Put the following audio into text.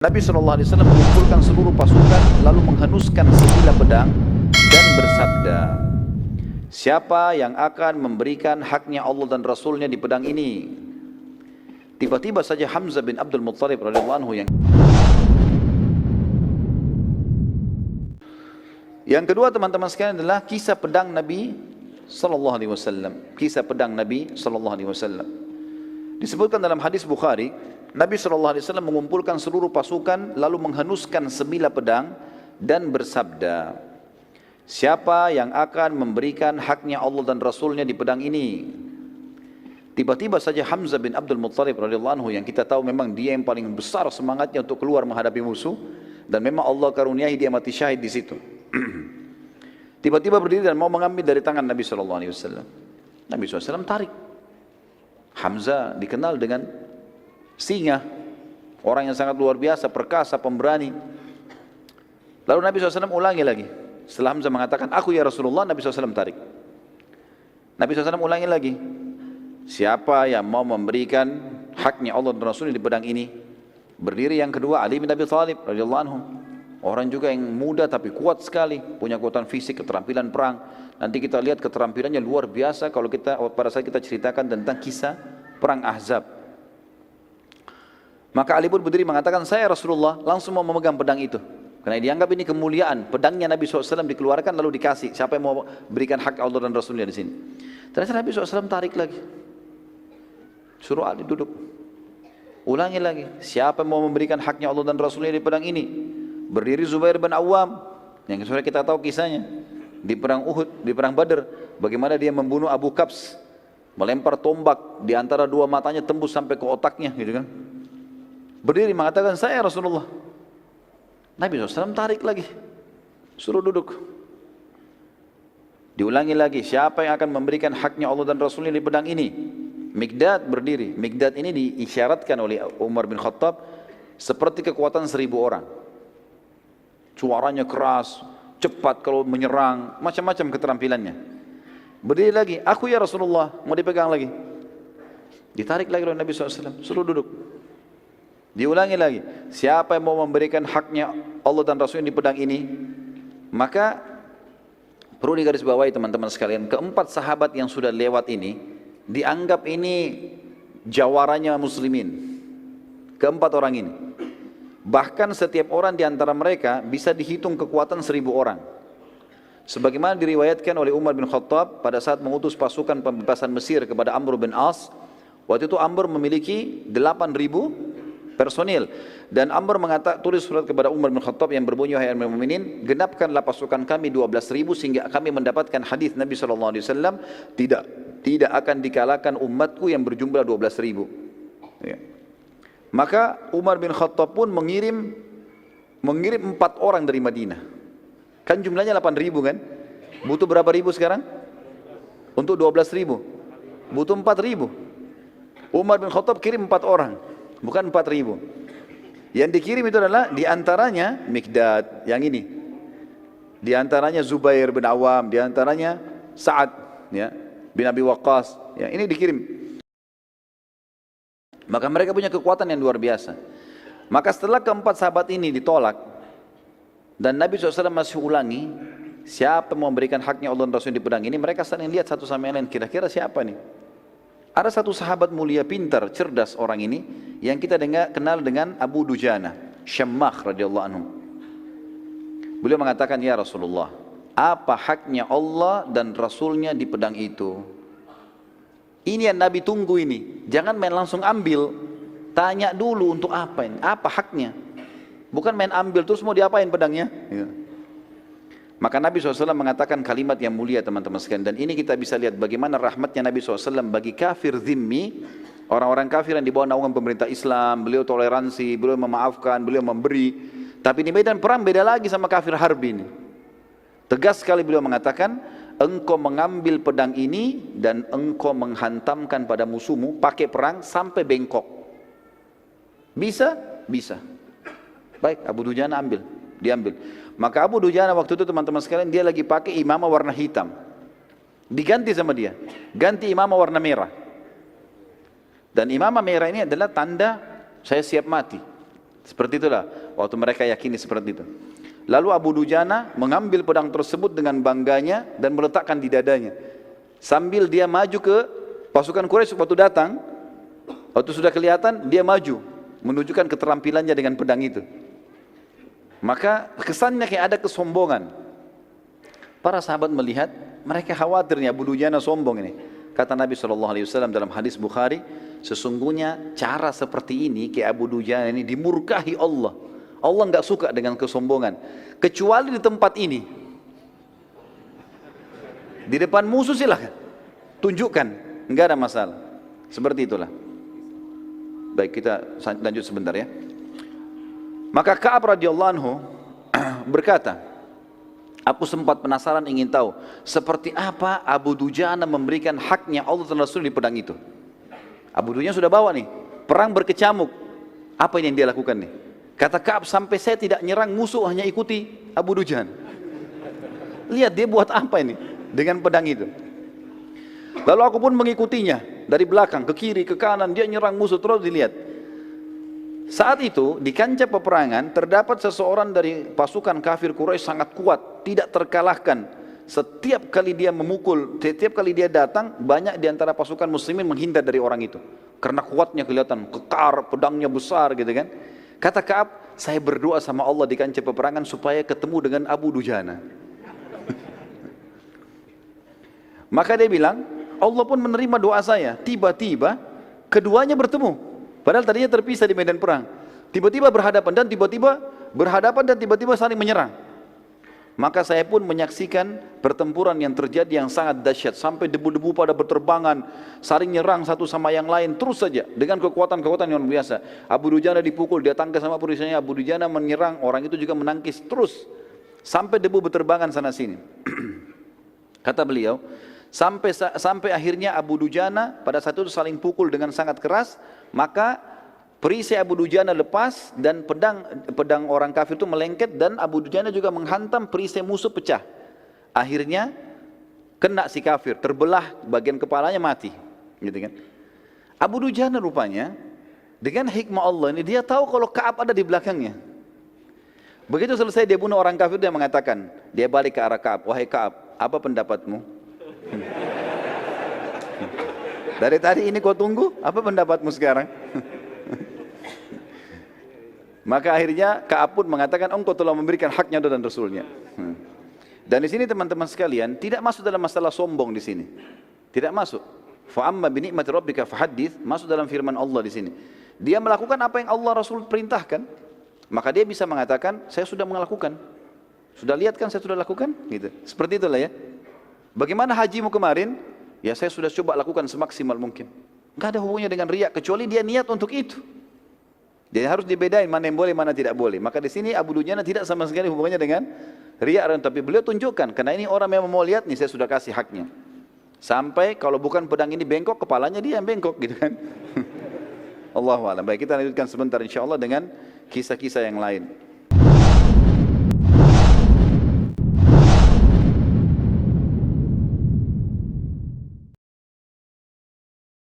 Nabi SAW mengumpulkan seluruh pasukan lalu menghenuskan sebilah pedang dan bersabda, siapa yang akan memberikan haknya Allah dan Rasulnya di pedang ini? Tiba-tiba saja Hamzah bin Abdul Muttalib radhiyallahu anhu yang kedua teman-teman sekalian adalah kisah pedang Nabi SAW. Kisah pedang Nabi SAW disebutkan dalam hadis Bukhari. Nabi SAW mengumpulkan seluruh pasukan lalu menghenuskan sebilah pedang dan bersabda, siapa yang akan memberikan haknya Allah dan Rasulnya di pedang ini? Tiba-tiba saja Hamzah bin Abdul Muttalib radhiyallahu anhu, yang kita tahu memang dia yang paling besar semangatnya untuk keluar menghadapi musuh, dan memang Allah karuniai dia mati syahid di situ. Tiba-tiba berdiri dan mau mengambil dari tangan Nabi SAW. Nabi SAW tarik. Hamzah dikenal dengan singa, orang yang sangat luar biasa, perkasa, pemberani. Lalu Nabi SAW ulangi lagi. Setelah Hamzah mengatakan, aku ya Rasulullah, Nabi SAW tarik. Nabi SAW ulangi lagi, siapa yang mau memberikan haknya Allah dan Rasulnya di pedang ini? Berdiri yang kedua Ali bin Abi Thalib radhiyallahu anhu. Orang juga yang muda tapi kuat sekali, punya kekuatan fisik, keterampilan perang. Nanti kita lihat keterampilannya luar biasa kalau pada saat kita ceritakan tentang kisah perang Ahzab. Maka Ali pun berdiri mengatakan, saya Rasulullah, langsung mau memegang pedang itu. Karena dianggap ini kemuliaan, pedangnya Nabi SAW dikeluarkan lalu dikasih. Siapa yang mau berikan hak Allah dan Rasulnya di sini? Ternyata Nabi SAW tarik lagi. Suruh Ali duduk. Ulangi lagi, siapa yang mau memberikan haknya Allah dan Rasulnya di pedang ini? Berdiri Zubair bin Awam, yang sudah kita tahu kisahnya. Di perang Uhud, di perang Badar, bagaimana dia membunuh Abu Kabs. Melempar tombak, di antara dua matanya tembus sampai ke otaknya, gitu kan. Berdiri mengatakan, saya Rasulullah. Nabi SAW tarik lagi, suruh duduk. Diulangi lagi, siapa yang akan memberikan haknya Allah dan Rasulnya di pedang ini? Mikdad berdiri. Mikdad ini diisyaratkan oleh Umar bin Khattab seperti kekuatan 1000 orang. Suaranya keras, cepat kalau menyerang, macam-macam keterampilannya. Berdiri lagi, aku ya Rasulullah, mau dipegang lagi. Ditarik lagi oleh Nabi SAW, suruh duduk. Diulangi lagi, siapa yang mau memberikan haknya Allah dan Rasulnya di pedang ini? Maka perlu digarisbawahi teman-teman sekalian, keempat sahabat yang sudah lewat ini dianggap ini jawaranya muslimin. Keempat orang ini, bahkan setiap orang di antara mereka bisa dihitung kekuatan 1000 orang. Sebagaimana diriwayatkan oleh Umar bin Khattab pada saat mengutus pasukan pembebasan Mesir kepada Amr bin As. Waktu itu Amr memiliki 8000 personil, dan Amr tulis surat kepada Umar bin Khattab yang berbunyi, wahai Amirul Mukminin, genapkanlah pasukan kami 12.000 sehingga kami mendapatkan hadis Nabi SAW, tidak akan dikalahkan umatku yang berjumlah 12.000. Ya. Maka Umar bin Khattab pun mengirim 4 orang dari Madinah. Kan jumlahnya 8.000 kan? Butuh berapa ribu sekarang? Untuk 12.000 butuh 4.000. Umar bin Khattab kirim 4 orang, bukan 4.000. Yang dikirim itu adalah diantaranya Mikdad, yang ini. Diantaranya Zubair bin Awam, diantaranya Sa'ad ya, bin Abi Waqqas. Ya, ini dikirim. Maka mereka punya kekuatan yang luar biasa. Maka setelah keempat sahabat ini ditolak, dan Nabi SAW masih ulangi, siapa mau memberikan haknya Allah dan Rasul di pedang ini, mereka saling lihat satu sama lain, kira-kira siapa nih? Ada satu sahabat mulia, pintar, cerdas orang ini, yang kita kenal dengan Abu Dujana, Syammah radhiyallahu anhu. Beliau mengatakan, ya Rasulullah, apa haknya Allah dan Rasulnya di pedang itu? Ini yang Nabi tunggu ini. Jangan main langsung ambil, tanya dulu untuk apa ini, apa haknya. Bukan main ambil terus mau diapain pedangnya. Ya. Maka Nabi SAW mengatakan kalimat yang mulia teman-teman sekalian. Dan ini kita bisa lihat bagaimana rahmatnya Nabi SAW bagi kafir zimmi. Orang-orang kafir yang di bawah naungan pemerintah Islam. Beliau toleransi, beliau memaafkan, beliau memberi. Tapi di medan perang beda lagi sama kafir harbi ini. Tegas sekali beliau mengatakan, engkau mengambil pedang ini dan engkau menghantamkan pada musuhmu pakai perang sampai bengkok. Bisa? Bisa. Baik, Abu Dujana diambil. Maka Abu Dujana waktu itu teman-teman sekalian, dia lagi pakai imamah warna hitam. Diganti sama dia, ganti imamah warna merah. Dan imamah merah ini adalah tanda saya siap mati. Seperti itulah waktu mereka yakini seperti itu. Lalu Abu Dujana mengambil pedang tersebut dengan bangganya dan meletakkan di dadanya. Sambil dia maju ke pasukan Quraisy waktu datang, waktu sudah kelihatan dia maju menunjukkan keterampilannya dengan pedang itu. Maka kesannya kayak ada kesombongan. Para sahabat melihat, mereka khawatirnya Abu Dujana sombong ini. Kata Nabi SAW dalam hadis Bukhari, sesungguhnya cara seperti ini kayak Abu Dujana ini dimurkahi Allah. Allah enggak suka dengan kesombongan, kecuali di tempat ini. Di depan musuh silahkan tunjukkan, enggak ada masalah. Seperti itulah. Baik, kita lanjut sebentar ya. Maka Ka'ab radhiyallahu anhu berkata, aku sempat penasaran ingin tahu seperti apa Abu Dujana memberikan haknya Allah dan Rasul di pedang itu. Abu Dujana sudah bawa nih, perang berkecamuk. Apa yang dia lakukan nih? Kata Ka'ab, sampai saya tidak nyerang musuh, hanya ikuti Abu Dujana. Lihat dia buat apa ini dengan pedang itu. Lalu aku pun mengikutinya dari belakang, ke kiri, ke kanan, dia nyerang musuh, terus dilihat. Saat itu di kancah peperangan terdapat seseorang dari pasukan kafir Quraisy sangat kuat, tidak terkalahkan. Setiap kali dia memukul, setiap kali dia datang, banyak di antara pasukan muslimin menghindar dari orang itu. Karena kuatnya kelihatan, kekar, pedangnya besar gitu kan. Kata Ka'ab, saya berdoa sama Allah di kancah peperangan supaya ketemu dengan Abu Dujana. Maka dia bilang, Allah pun menerima doa saya. Tiba-tiba keduanya bertemu. Padahal tadinya terpisah di medan perang. Tiba-tiba berhadapan dan tiba-tiba saling menyerang. Maka saya pun menyaksikan pertempuran yang terjadi yang sangat dahsyat. Sampai debu-debu pada berterbangan, saling nyerang satu sama yang lain terus saja dengan kekuatan-kekuatan yang luar biasa. Abu Dujana dipukul, dia tangkis sama perisainya. Abu Dujana menyerang, orang itu juga menangkis terus. Sampai debu berterbangan sana sini. Kata beliau, sampai akhirnya Abu Dujana pada saat itu saling pukul dengan sangat keras. Maka perisai Abu Dujana lepas dan pedang orang kafir itu melengket, dan Abu Dujana juga menghantam perisai musuh, pecah. Akhirnya kena si kafir, terbelah bagian kepalanya, mati. Gitu kan? Abu Dujana rupanya dengan hikmah Allah ini dia tahu kalau Ka'ab ada di belakangnya. Begitu selesai dia bunuh orang kafir, dia mengatakan, dia balik ke arah Ka'ab, wahai Ka'ab, apa pendapatmu? Dari tadi ini kau tunggu, apa pendapatmu sekarang? Maka akhirnya Ka'ab pun mengatakan, engkau telah memberikan haknya dan Rasulnya. Dan di sini teman-teman sekalian, tidak masuk dalam masalah sombong di sini. Tidak masuk. Fa'amma binikmati rabbika fahaddits, masuk dalam firman Allah di sini. Dia melakukan apa yang Allah Rasul perintahkan, maka dia bisa mengatakan, saya sudah melakukan. Sudah lihat kan saya sudah lakukan? Gitu. Seperti itulah ya. Bagaimana hajimu kemarin? Ya saya sudah coba lakukan semaksimal mungkin. Enggak ada hubungannya dengan riya, kecuali dia niat untuk itu. Jadi harus dibedain mana yang boleh, mana tidak boleh. Maka di sini Abu Dujana tidak sama sekali hubungannya dengan riya, tapi beliau tunjukkan karena ini orang yang mau lihat nih, saya sudah kasih haknya. Sampai kalau bukan pedang ini bengkok, kepalanya dia yang bengkok gitu kan. Allahu a'lam. Baik, kita lanjutkan sebentar insyaallah dengan kisah-kisah yang lain.